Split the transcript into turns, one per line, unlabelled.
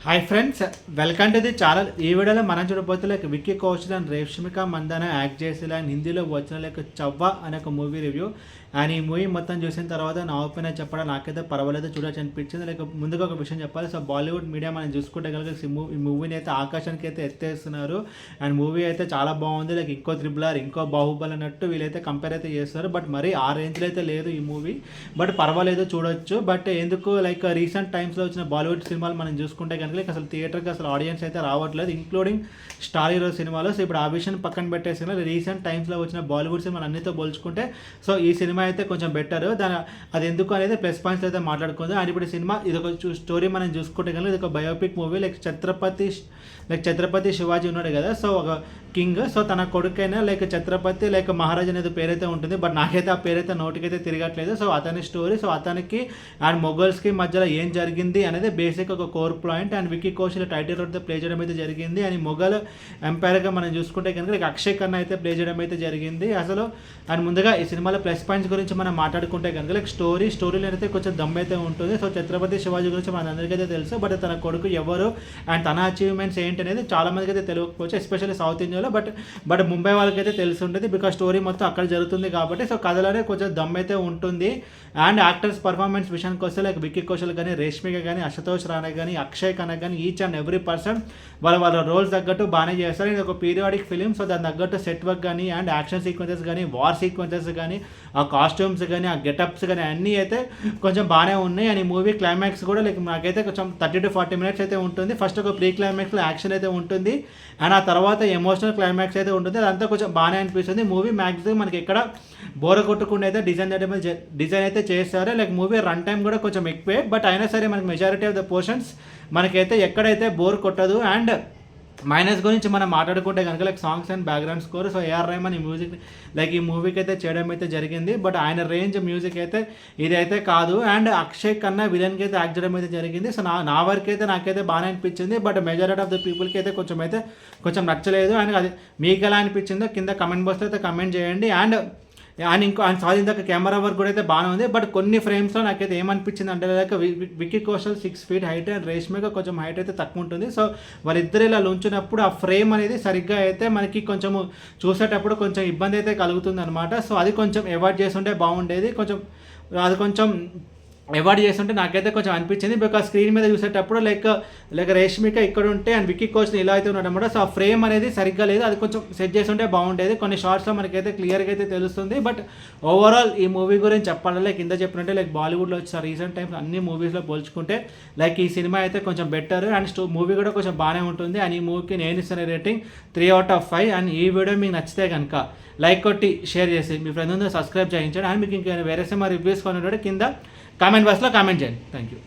Hi friends, welcome to the channel. ఈ వీడియోలో మనం చూడబోతే విక్కీ కౌశల్ అండ్ రేష్మిక మందాన యాక్ట్ చేసి హిందీలో వచ్చిన చవ్వ అనే ఒక మూవీ రివ్యూ. అండ్ ఈ మూవీ మొత్తం చూసిన తర్వాత నా ఒపీనియన్ చెప్పడం నాకైతే పర్వాలేదు, చూడొచ్చు అనిపించింది. ముందుగా ఒక విషయం చెప్పాలి. సో బాలీవుడ్ మీడియా మనం చూసుకుంటే కనుక ఈ మూవీని అయితే ఆకాశానికి అయితే ఎత్తేస్తున్నారు. అండ్ మూవీ అయితే చాలా బాగుంది. ఇంకో త్రిబుల్ ఇంకో బాహుబలి అన్నట్టు వీళ్ళైతే కంపేర్ అయితే చేస్తారు. బట్ మరి ఆ రేంజ్లో అయితే లేదు ఈ మూవీ. బట్ పర్వాలేదు, చూడొచ్చు. బట్ ఎందుకు రీసెంట్ టైమ్స్లో వచ్చిన బాలీవుడ్ సినిమాలు మనం చూసుకుంటే కనుక అసలు థియేటర్కి అసలు ఆడియన్స్ అయితే రావట్లేదు, ఇంక్లూడింగ్ స్టార్ హీరో సినిమాలో. సో ఇప్పుడు ఆ విషయం పక్కన పెట్టేసిన రీసెంట్ టైమ్స్లో వచ్చిన బాలీవుడ్ సినిమాలు అన్నితో పోల్చుకుంటే సో ఈ సినిమా అయితే కొంచెం బెటర్. అది ఎందుకు అనేది ప్లస్ పాయింట్స్ అయితే మాట్లాడుకుందాం. అండ్ ఇప్పుడు సినిమా ఇది ఒక స్టోరీ మనం చూసుకుంటే కనుక ఇది ఒక బయోపిక్ మూవీ. ఛత్రపతి శివాజీ ఉన్నాడు కదా, సో ఒక కింగ్. సో తన కొడుకైనా ఛత్రపతి మహారాజ్ అనేది పేరైతే ఉంటుంది. బట్ నాకైతే ఆ పేరైతే నోటికైతే తిరగట్లేదు. సో అతని స్టోరీ, సో అతనికి అండ్ మొఘల్స్కి మధ్యలో ఏం జరిగింది అనేది బేసిక్ ఒక core point. And Vicky Kaushal title role play చేయడం అయితే జరిగింది. అండ్ మొఘల్ ఎంపైర్గా మనం చూసుకుంటే కనుక అక్షయ్ ఖన్నా అయితే ప్లే చేయడం అయితే జరిగింది అసలు. అండ్ ముందుగా ఈ సినిమాలో ప్లస్ పాయింట్స్ గురించి మనం మాట్లాడుకుంటే కనుక స్టోరీలో అయితే కొంచెం దమ్ అయితే ఉంటుంది. సో ఛత్రపతి శివాజీ గురించి మన అందరికైతే తెలుసు. బట్ తన కొడుకు ఎవరు అండ్ తన అచీవ్మెంట్స్ ఏంటి అనేది చాలా మందికి అయితే తెలియకపోవచ్చు, ఎస్పెషల్లీ సౌత్ ఇండియాలో. బట్ ముంబై వాళ్ళకైతే తెలిసి ఉంటుంది, బికాస్ స్టోరీ మొత్తం అక్కడ జరుగుతుంది కాబట్టి. సో కథలోనే కొంచెం దమ్ అయితే ఉంటుంది. అండ్ యాక్టర్స్ పర్ఫార్మెన్స్ విషయానికి వస్తే విక్కీ కౌశల్ కానీ, రేష్మిక కానీ, అశుతోష్ రాణా కానీ, అక్షయ్ ఖన్నా కానీ, ఈచ్ అండ్ ఎవ్రీ పర్సన్ వాళ్ళ రోల్స్ తగ్గట్టు బాగానే చేస్తారు. ఇది ఒక పీరియాడిక్ ఫిలిం. సో దాని తగ్గట్టు సెట్ వర్క్ కానీ అండ్ యాక్షన్ సీక్వెన్సెస్ కానీ, వార్ సీక్వెన్సెస్ కానీ, ఆ కాస్ట్యూమ్స్ కానీ, ఆ గెటప్స్ కానీ అన్నీ అయితే కొంచెం బాగానే ఉన్నాయి. అండ్ ఈ మూవీ క్లైమాక్స్ కూడా నాకైతే కొంచెం 30 to 40 minutes అయితే ఉంటుంది. ఫస్ట్ ఒక ప్రీ క్లైమాక్స్లో యాక్షన్ అయితే ఉంటుంది. అండ్ ఆ తర్వాత ఎమోషనల్ క్లైమాక్స్ అయితే ఉంటుంది. అదంతా కొంచెం బాగానే అనిపిస్తుంది. మూవీ మ్యాక్సిమం మనకి ఎక్కడ బోర కొట్టకుండా అయితే డిజైన్ అయితే చేస్తారు. మూవీ రన్ టైం కూడా కొంచెం ఎక్కువే. బట్ అయినా సరే మనకి మెజారిటీ ఆఫ్ ద పోర్షన్స్ మనకైతే ఎక్కడైతే బోర్ కొట్టదు. అండ్ మైనస్ గురించి మనం మాట్లాడుకుంటే కనుక songs and background score. So A R Rahman ఈ మ్యూజిక్ ఈ మూవీకి అయితే చేయడం అయితే జరిగింది. బట్ ఆయన రేంజ్ మ్యూజిక్ అయితే ఇదైతే కాదు. అండ్ అక్షయ్ ఖన్నా విలన్కి అయితే యాక్ట్ చేయడం అయితే జరిగింది. సో నా వరకు అయితే నాకైతే బాగానే అనిపించింది. బట్ మెజారిటీ ఆఫ్ ద పీపుల్కి అయితే కొంచెం నచ్చలేదు. అండ్ అది మీకు ఎలా అనిపించిందో కింద కమెంట్ బాక్స్లో అయితే కమెంట్ చేయండి. అండ్ సారీ, ఇందాక కెమెరా వర్క్ కూడా అయితే బాగానే ఉంది. బట్ కొన్ని ఫ్రేమ్స్లో నాకైతే ఏమనిపించింది అంటే Vicky Kaushal 6 feet height and Reshmika కొంచెం హైట్ అయితే తక్కువ ఉంటుంది. సో వాళ్ళిద్దరు ఇలా ఉంచినప్పుడు ఆ ఫ్రేమ్ అనేది సరిగ్గా అయితే మనకి కొంచెం చూసేటప్పుడు కొంచెం ఇబ్బంది అయితే కలుగుతుంది అనమాట. సో అది కొంచెం అవాయిడ్ చేస్తుంటే బాగుండేది. అది కొంచెం అవాయిడ్ చేస్తుంటే నాకైతే కొంచెం అనిపించింది. బికాస్ స్క్రీన్ మీద చూసేటప్పుడు రేష్మిక ఇక్కడ ఉంటే అండ్ విక్కీ కౌశల్ ఇలా అయితే ఉన్నాడనమాట. సో ఆ ఫ్రేమ్ అనేది సరిగ్గా లేదు, అది కొంచెం సెట్ చేస్తుంటే బాగుండేది. కొన్ని షార్ట్స్లో మనకైతే క్లియర్గా అయితే తెలుస్తుంది. బట్ ఓవరాల్ ఈ మూవీ గురించి చెప్పాలి, కింద చెప్పినట్టే బాలీవుడ్లో వచ్చిన రీసెంట్ టైమ్స్ అన్ని మూవీస్లో పోల్చుకుంటే ఈ సినిమా అయితే కొంచెం బెటర్. అండ్ మూవీ కూడా కొంచెం బాగానే ఉంటుంది. అండ్ ఈ మూవీకి నేను ఇస్తున్న రేటింగ్ 3 out of 5. అండ్ ఈ వీడియో మీకు నచ్చితే కనుక లైక్ కొట్టి షేర్ చేసి మీ ఫ్రెండ్ సబ్స్క్రైబ్ చేయించండి. అండ్ మీకు ఇంకా వేరే సినిమా రివ్యూస్ కొనేటప్పుడు కింద కామెంట్ బాక్స్లో కామెంట్ చేయండి. Thank you.